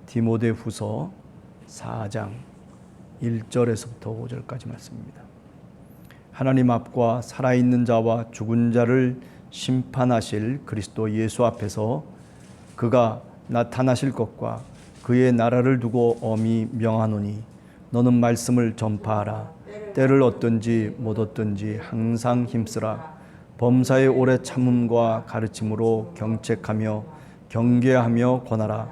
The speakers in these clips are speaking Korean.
디모데후서 4장 1절에서부터 5절까지 말씀입니다. 하나님 앞과 살아있는 자와 죽은 자를 심판하실 그리스도 예수 앞에서 그가 나타나실 것과 그의 나라를 두고 엄히 명하노니 너는 말씀을 전파하라. 때를 얻든지 못 얻든지 항상 힘쓰라. 범사의 오래 참음과 가르침으로 경책하며 경계하며 권하라.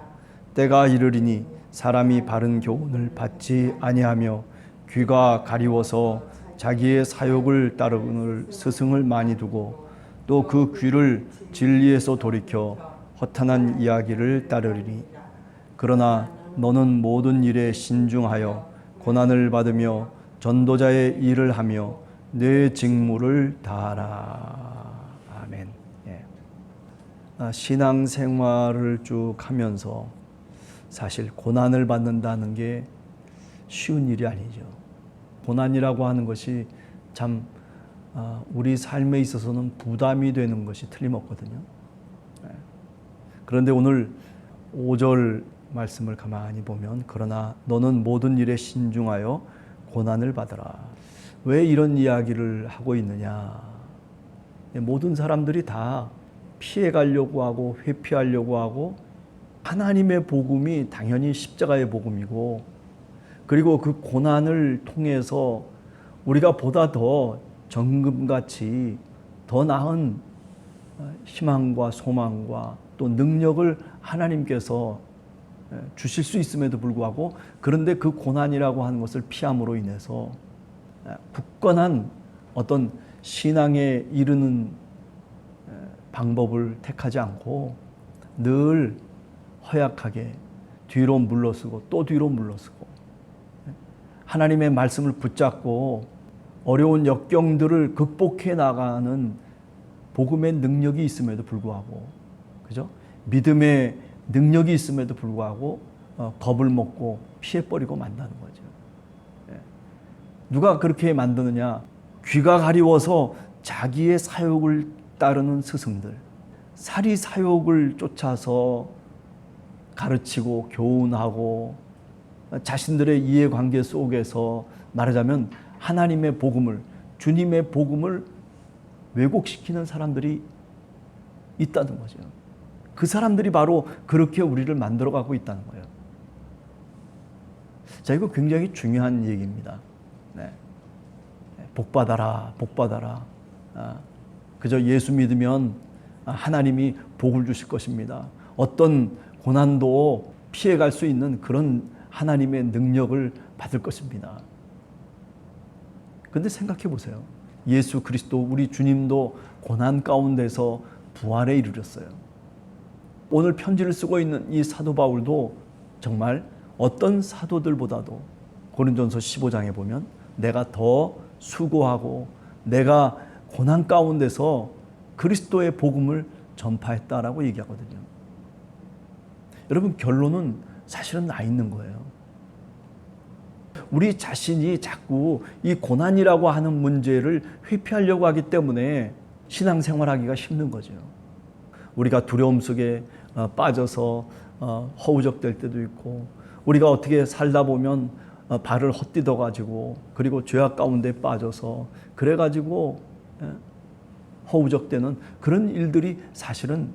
때가 이르리니 사람이 바른 교훈을 받지 아니하며 귀가 가리워서 자기의 사욕을 따르는 스승을 많이 두고 또 그 귀를 진리에서 돌이켜 허탄한 이야기를 따르리니 그러나 너는 모든 일에 신중하여 고난을 받으며 전도자의 일을 하며 내 직무를 다하라. 아멘. 신앙생활을 쭉 하면서 사실 고난을 받는다는 게 쉬운 일이 아니죠. 고난이라고 하는 것이 참 우리 삶에 있어서는 부담이 되는 것이 틀림없거든요. 그런데 오늘 5절 말씀을 가만히 보면 그러나 너는 모든 일에 신중하여 고난을 받으라. 왜 이런 이야기를 하고 있느냐. 모든 사람들이 다 피해가려고 하고 회피하려고 하고 하나님의 복음이 당연히 십자가의 복음이고 그리고 그 고난을 통해서 우리가 보다 더 정금같이 더 나은 희망과 소망과 또 능력을 하나님께서 주실 수 있음에도 불구하고 그런데 그 고난이라고 하는 것을 피함으로 인해서 굳건한 어떤 신앙에 이르는 방법을 택하지 않고 늘 허약하게 뒤로 물러서고 또 뒤로 물러서고 하나님의 말씀을 붙잡고 어려운 역경들을 극복해 나가는 복음의 능력이 있음에도 불구하고 그죠? 믿음의 능력이 있음에도 불구하고 겁을 먹고 피해버리고 만다는 거죠. 누가 그렇게 만드느냐? 귀가 가리워서 자기의 사욕을 따르는 스승들, 사리 사욕을 쫓아서 가르치고 교훈하고 자신들의 이해관계 속에서 말하자면 하나님의 복음을, 주님의 복음을 왜곡시키는 사람들이 있다는 거죠. 그 사람들이 바로 그렇게 우리를 만들어가고 있다는 거예요. 자, 이거 굉장히 중요한 얘기입니다. 복 받아라, 복 받아라. 그저 예수 믿으면 하나님이 복을 주실 것입니다. 어떤 고난도 피해갈 수 있는 그런 하나님의 능력을 받을 것입니다. 그런데 생각해 보세요. 예수 그리스도 우리 주님도 고난 가운데서 부활에 이르렀어요. 오늘 편지를 쓰고 있는 이 사도 바울도 정말 어떤 사도들보다도 고린도전서 15장에 보면 내가 더 수고하고 내가 고난 가운데서 그리스도의 복음을 전파했다라고 얘기하거든요. 여러분 결론은 사실은 나 있는 거예요. 우리 자신이 자꾸 이 고난이라고 하는 문제를 회피하려고 하기 때문에 신앙생활하기가 힘든 거죠. 우리가 두려움 속에 빠져서 허우적될 때도 있고 우리가 어떻게 살다 보면 발을 헛디뎌 가지고 그리고 죄악 가운데 빠져서 그래 가지고 허우적대는 그런 일들이 사실은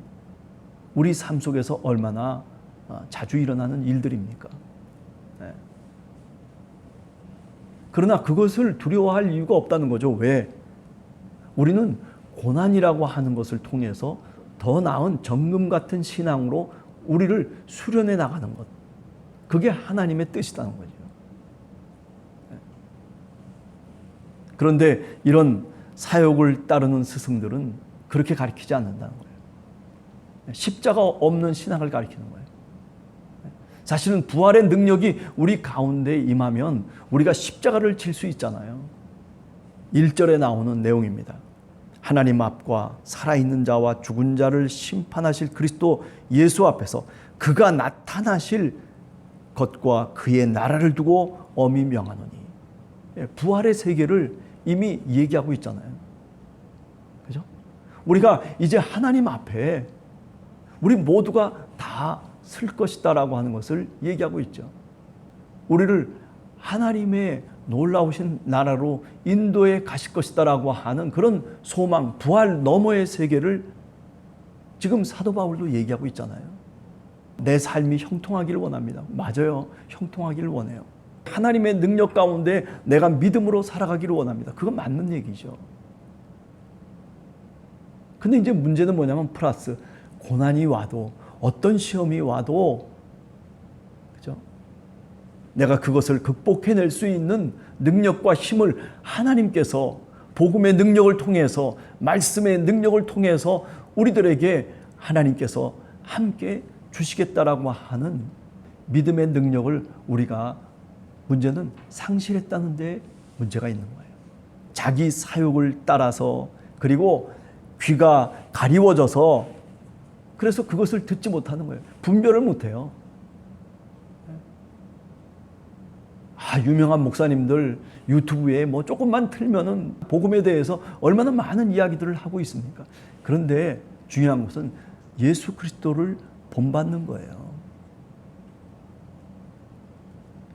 우리 삶 속에서 얼마나 자주 일어나는 일들입니까? 그러나 그것을 두려워할 이유가 없다는 거죠. 왜? 우리는 고난이라고 하는 것을 통해서 더 나은 정금 같은 신앙으로 우리를 수련해 나가는 것. 그게 하나님의 뜻이라는 거죠. 그런데 이런 사욕을 따르는 스승들은 그렇게 가르치지 않는다는 거예요. 십자가 없는 신앙을 가르치는 거예요. 사실은 부활의 능력이 우리 가운데 임하면 우리가 십자가를 질 수 있잖아요. 1절에 나오는 내용입니다. 하나님 앞과 살아있는 자와 죽은 자를 심판하실 그리스도 예수 앞에서 그가 나타나실 것과 그의 나라를 두고 엄히 명하노니. 부활의 세계를 이미 얘기하고 있잖아요. 그죠? 우리가 이제 하나님 앞에 우리 모두가 다 쓸 것이다라고 하는 것을 얘기하고 있죠. 우리를 하나님의 놀라우신 나라로 인도에 가실 것이다라고 하는 그런 소망, 부활 너머의 세계를 지금 사도 바울도 얘기하고 있잖아요. 내 삶이 형통하기를 원합니다. 맞아요. 형통하기를 원해요. 하나님의 능력 가운데 내가 믿음으로 살아가기를 원합니다. 그건 맞는 얘기죠. 근데 이제 문제는 뭐냐면 플러스 고난이 와도 어떤 시험이 와도 그죠? 내가 그것을 극복해낼 수 있는 능력과 힘을 하나님께서 복음의 능력을 통해서 말씀의 능력을 통해서 우리들에게 하나님께서 함께 주시겠다라고 하는 믿음의 능력을 우리가 문제는 상실했다는 데 문제가 있는 거예요. 자기 사욕을 따라서 그리고 귀가 가리워져서 그래서 그것을 듣지 못하는 거예요. 분별을 못해요. 유명한 목사님들 유튜브에 뭐 조금만 틀면은 복음에 대해서 얼마나 많은 이야기들을 하고 있습니까? 그런데 중요한 것은 예수 그리스도를 본받는 거예요.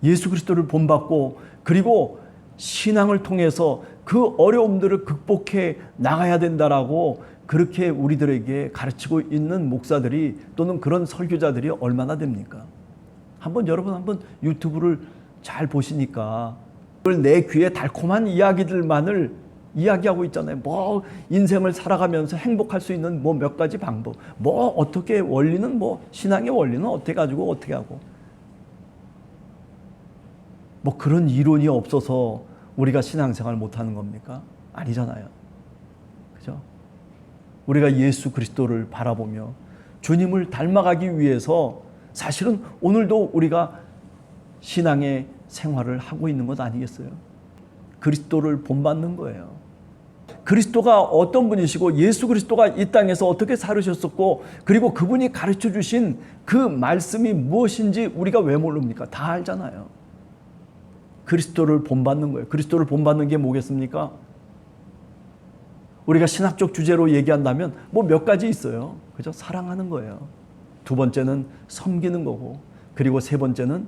예수 그리스도를 본받고 그리고 신앙을 통해서 그 어려움들을 극복해 나가야 된다라고 그렇게 우리들에게 가르치고 있는 목사들이 또는 그런 설교자들이 얼마나 됩니까? 여러분 한번 유튜브를 잘 보시니까 내 귀에 달콤한 이야기들만을 이야기하고 있잖아요. 뭐 인생을 살아가면서 행복할 수 있는 뭐 몇 가지 방법, 뭐 어떻게 원리는 뭐 신앙의 원리는 어떻게 가지고 어떻게 하고 뭐 그런 이론이 없어서 우리가 신앙생활 못하는 겁니까? 아니잖아요. 그죠? 우리가 예수 그리스도를 바라보며 주님을 닮아가기 위해서 사실은 오늘도 우리가 신앙의 생활을 하고 있는 것 아니겠어요? 그리스도를 본받는 거예요. 그리스도가 어떤 분이시고 예수 그리스도가 이 땅에서 어떻게 살으셨었고 그리고 그분이 가르쳐 주신 그 말씀이 무엇인지 우리가 왜 모릅니까? 다 알잖아요. 그리스도를 본받는 거예요. 그리스도를 본받는 게 뭐겠습니까? 우리가 신학적 주제로 얘기한다면 뭐 몇 가지 있어요. 그죠? 사랑하는 거예요. 두 번째는 섬기는 거고 그리고 세 번째는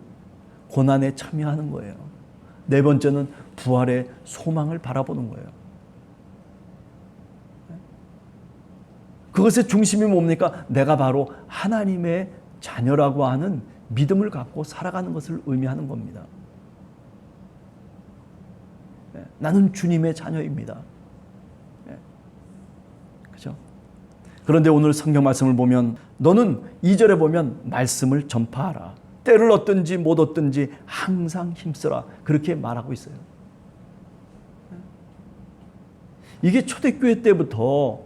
고난에 참여하는 거예요. 네 번째는 부활의 소망을 바라보는 거예요. 그것의 중심이 뭡니까? 내가 바로 하나님의 자녀라고 하는 믿음을 갖고 살아가는 것을 의미하는 겁니다. 나는 주님의 자녀입니다. 그죠? 그런데 오늘 성경 말씀을 보면 너는 2절에 보면 말씀을 전파하라. 때를 얻든지 못 얻든지 항상 힘쓰라. 그렇게 말하고 있어요. 이게 초대교회 때부터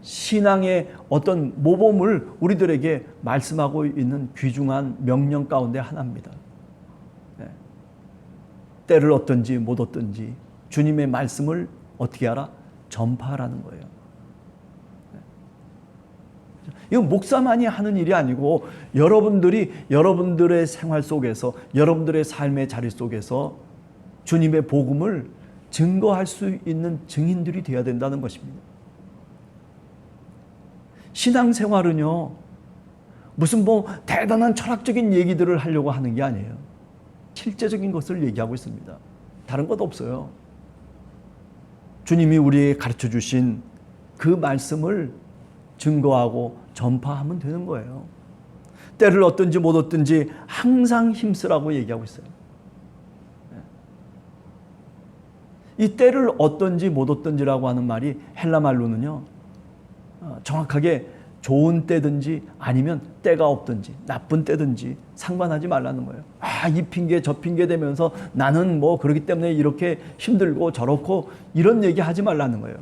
신앙의 어떤 모범을 우리들에게 말씀하고 있는 귀중한 명령 가운데 하나입니다. 때를 얻든지 못 얻든지 주님의 말씀을 어떻게 하라? 전파하라는 거예요. 이건 목사만이 하는 일이 아니고 여러분들이 여러분들의 생활 속에서 여러분들의 삶의 자리 속에서 주님의 복음을 증거할 수 있는 증인들이 되어야 된다는 것입니다. 신앙생활은요 무슨 뭐 대단한 철학적인 얘기들을 하려고 하는 게 아니에요. 실제적인 것을 얘기하고 있습니다. 다른 것 없어요. 주님이 우리에게 가르쳐 주신 그 말씀을 증거하고 전파하면 되는 거예요. 때를 얻든지 못 얻든지 항상 힘쓰라고 얘기하고 있어요. 이 때를 얻든지 못 얻든지라고 하는 말이 헬라 말로는요 정확하게 좋은 때든지 아니면 때가 없든지 나쁜 때든지 상관하지 말라는 거예요. 이 핑계 저 핑계 대면서 나는 뭐 그렇기 때문에 이렇게 힘들고 저렇고 이런 얘기 하지 말라는 거예요.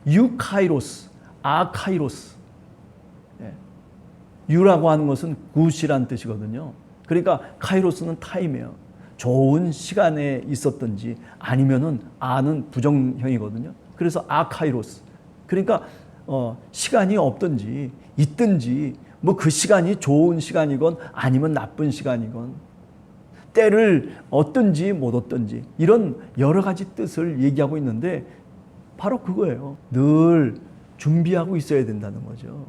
유카이로스, 아카이로스. 유라고 하는 것은 굿이란 뜻이거든요. 그러니까 카이로스는 타임이에요. 좋은 시간에 있었든지 아니면은 아는 부정형이거든요. 그래서 아카이로스. 그러니까 시간이 없든지 있든지 뭐 그 시간이 좋은 시간이건 아니면 나쁜 시간이건 때를 얻든지 못 얻든지 이런 여러 가지 뜻을 얘기하고 있는데 바로 그거예요. 늘 준비하고 있어야 된다는 거죠.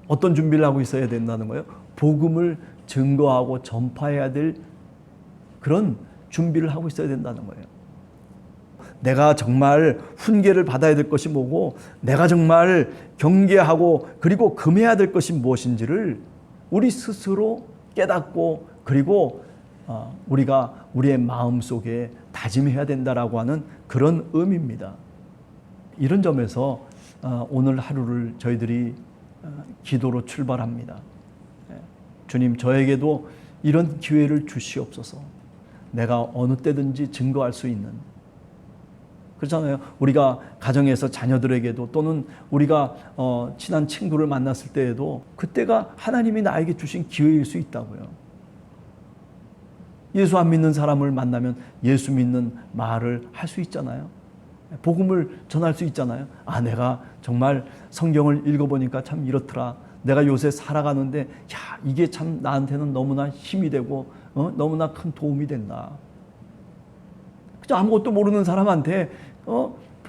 어떤 준비를 하고 있어야 된다는 거예요? 복음을 증거하고 전파해야 될 그런 준비를 하고 있어야 된다는 거예요. 내가 정말 훈계를 받아야 될 것이 뭐고, 내가 정말 경계하고 그리고 금해야 될 것이 무엇인지를 우리 스스로 깨닫고, 그리고 우리가 우리의 마음속에 다짐해야 된다라고 하는 그런 의미입니다. 이런 점에서 오늘 하루를 저희들이 기도로 출발합니다. 주님, 저에게도 이런 기회를 주시옵소서. 내가 어느 때든지 증거할 수 있는, 그렇잖아요. 우리가 가정에서 자녀들에게도, 또는 우리가 친한 친구를 만났을 때에도 그때가 하나님이 나에게 주신 기회일 수 있다고요. 예수 안 믿는 사람을 만나면 예수 믿는 말을 할 수 있잖아요. 복음을 전할 수 있잖아요. 내가 정말 성경을 읽어보니까 참 이렇더라. 내가 요새 살아가는데 이게 참 나한테는 너무나 힘이 되고 너무나 큰 도움이 된다. 그저 아무것도 모르는 사람한테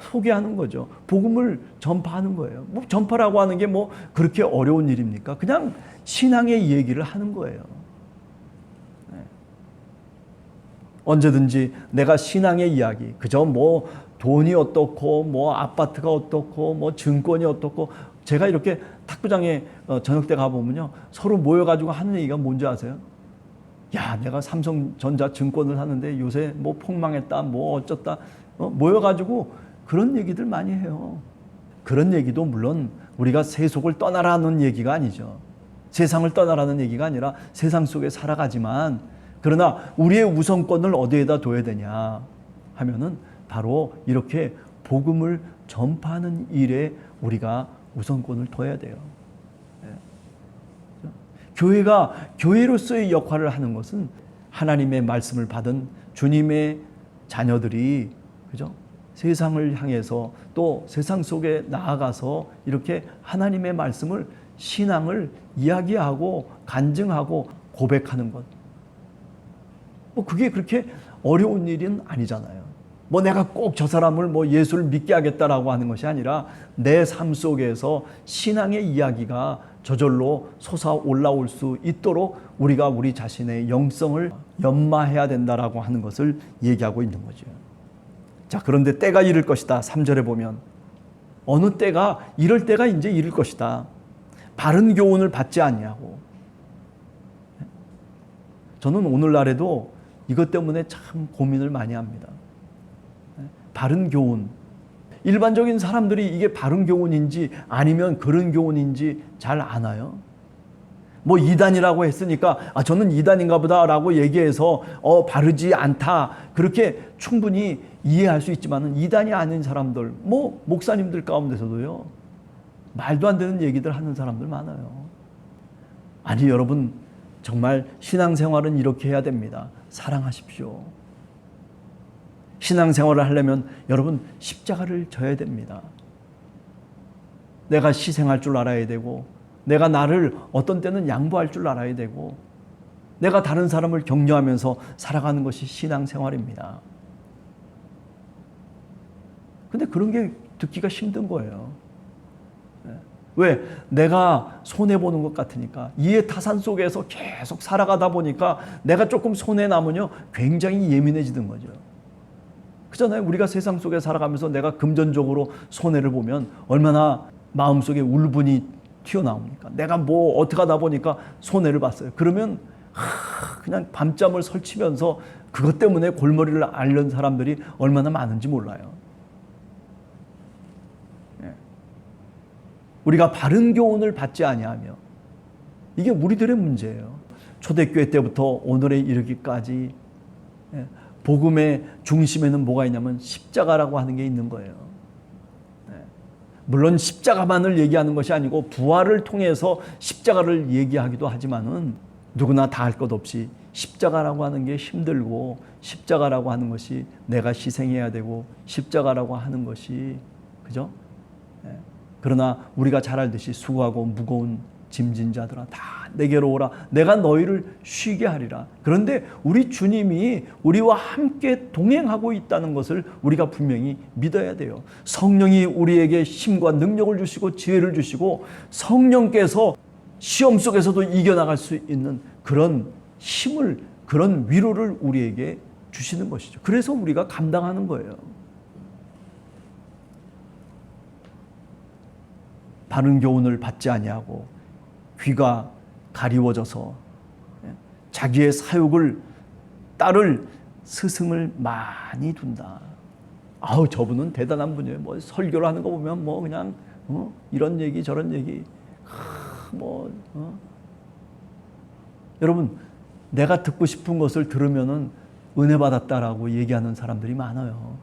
소개하는 거죠. 복음을 전파하는 거예요. 뭐 전파라고 하는 게 뭐 그렇게 어려운 일입니까? 그냥 신앙의 얘기를 하는 거예요. 언제든지 내가 신앙의 이야기, 그저 뭐 돈이 어떻고 뭐 아파트가 어떻고 뭐 증권이 어떻고, 제가 이렇게 탁구장에 저녁 때 가보면요, 서로 모여가지고 하는 얘기가 뭔지 아세요? 야, 내가 삼성전자 증권을 하는데 요새 뭐 폭망했다, 뭐 어쩌다, 모여가지고 그런 얘기들 많이 해요. 그런 얘기도 물론 우리가 세속을 떠나라는 얘기가 아니죠. 세상을 떠나라는 얘기가 아니라 세상 속에 살아가지만, 그러나 우리의 우선권을 어디에다 둬야 되냐 하면은 바로 이렇게 복음을 전파하는 일에 우리가 우선권을 둬야 돼요. 교회가 교회로서의 역할을 하는 것은 하나님의 말씀을 받은 주님의 자녀들이, 그죠? 세상을 향해서 또 세상 속에 나아가서 이렇게 하나님의 말씀을, 신앙을 이야기하고 간증하고 고백하는 것. 뭐 그게 그렇게 어려운 일은 아니잖아요. 뭐 내가 꼭 저 사람을 뭐 예수를 믿게 하겠다라고 하는 것이 아니라 내 삶 속에서 신앙의 이야기가 저절로 솟아 올라올 수 있도록 우리가 우리 자신의 영성을 연마해야 된다라고 하는 것을 얘기하고 있는 거죠. 자, 그런데 때가 이를 것이다. 3절에 보면 어느 때가, 이럴 때가 이제 이를 것이다. 바른 교훈을 받지 않냐고. 저는 오늘날에도 이것 때문에 참 고민을 많이 합니다. 바른 교훈. 일반적인 사람들이 이게 바른 교훈인지 아니면 그런 교훈인지 잘 아나요? 뭐 이단이라고 했으니까 저는 이단인가 보다라고 얘기해서 바르지 않다, 그렇게 충분히 이해할 수 있지만 이단이 아닌 사람들, 뭐 목사님들 가운데서도요, 말도 안 되는 얘기들 하는 사람들 많아요. 아니 여러분, 정말 신앙생활은 이렇게 해야 됩니다. 사랑하십시오. 신앙생활을 하려면 여러분 십자가를 져야 됩니다. 내가 희생할 줄 알아야 되고, 내가 나를 어떤 때는 양보할 줄 알아야 되고, 내가 다른 사람을 격려하면서 살아가는 것이 신앙생활입니다. 근데 그런 게 듣기가 힘든 거예요. 왜? 내가 손해보는 것 같으니까. 이해 타산 속에서 계속 살아가다 보니까 내가 조금 손해나면요 굉장히 예민해지는 거죠. 그렇잖아요. 우리가 세상 속에 살아가면서 내가 금전적으로 손해를 보면 얼마나 마음속에 울분이 튀어나옵니까? 내가 뭐 어떻게 하다 보니까 손해를 봤어요. 그러면 그냥 밤잠을 설치면서 그것 때문에 골머리를 앓는 사람들이 얼마나 많은지 몰라요. 우리가 바른 교훈을 받지 아니하며, 이게 우리들의 문제예요. 초대교회 때부터 오늘에 이르기까지 복음의 중심에는 뭐가 있냐면 십자가라고 하는 게 있는 거예요. 물론 십자가만을 얘기하는 것이 아니고 부활을 통해서 십자가를 얘기하기도 하지만은 누구나 다 할 것 없이 십자가라고 하는 게 힘들고, 십자가라고 하는 것이 내가 희생해야 되고, 십자가라고 하는 것이, 그죠? 그러나 우리가 잘 알듯이 수고하고 무거운 짐진 자들아 다 내게로 오라, 내가 너희를 쉬게 하리라. 그런데 우리 주님이 우리와 함께 동행하고 있다는 것을 우리가 분명히 믿어야 돼요. 성령이 우리에게 힘과 능력을 주시고 지혜를 주시고, 성령께서 시험 속에서도 이겨나갈 수 있는 그런 힘을, 그런 위로를 우리에게 주시는 것이죠. 그래서 우리가 감당하는 거예요. 바른 교훈을 받지 아니하고 귀가 가리워져서 자기의 사욕을 따를 스승을 많이 둔다. 아우, 저분은 대단한 분이에요. 뭐 설교를 하는 거 보면 뭐 그냥 이런 얘기 저런 얘기 여러분, 내가 듣고 싶은 것을 들으면은 은혜 받았다라고 얘기하는 사람들이 많아요.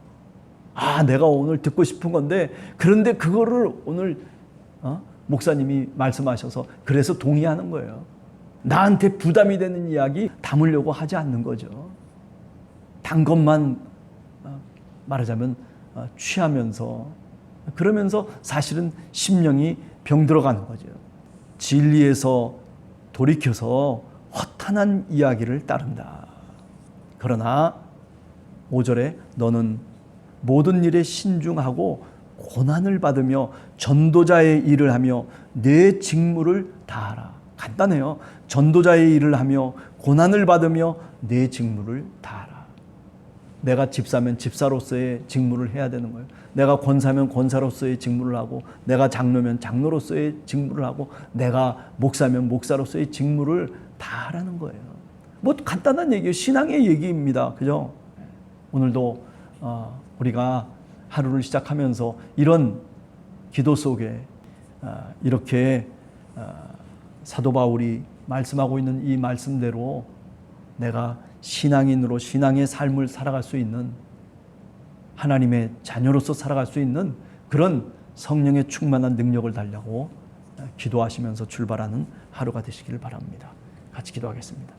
아, 내가 오늘 듣고 싶은 건데, 그런데 그거를 오늘 목사님이 말씀하셔서 그래서 동의하는 거예요. 나한테 부담이 되는 이야기 담으려고 하지 않는 거죠. 단 것만 말하자면 취하면서, 그러면서 사실은 심령이 병들어가는 거죠. 진리에서 돌이켜서 허탄한 이야기를 따른다. 그러나 5절에 너는 모든 일에 신중하고 고난을 받으며 전도자의 일을 하며 내 직무를 다하라. 간단해요. 전도자의 일을 하며 고난을 받으며 내 직무를 다하라. 내가 집사면 집사로서의 직무를 해야 되는 거예요. 내가 권사면 권사로서의 직무를 하고, 내가 장로면 장로로서의 직무를 하고, 내가 목사면 목사로서의 직무를 다 하라는 거예요. 뭐 간단한 얘기예요. 신앙의 얘기입니다. 그죠? 오늘도 우리가 하루를 시작하면서 이런 기도 속에 이렇게 사도 바울이 말씀하고 있는 이 말씀대로 내가 신앙인으로 신앙의 삶을 살아갈 수 있는, 하나님의 자녀로서 살아갈 수 있는 그런 성령의 충만한 능력을 달라고 기도하시면서 출발하는 하루가 되시기를 바랍니다. 같이 기도하겠습니다.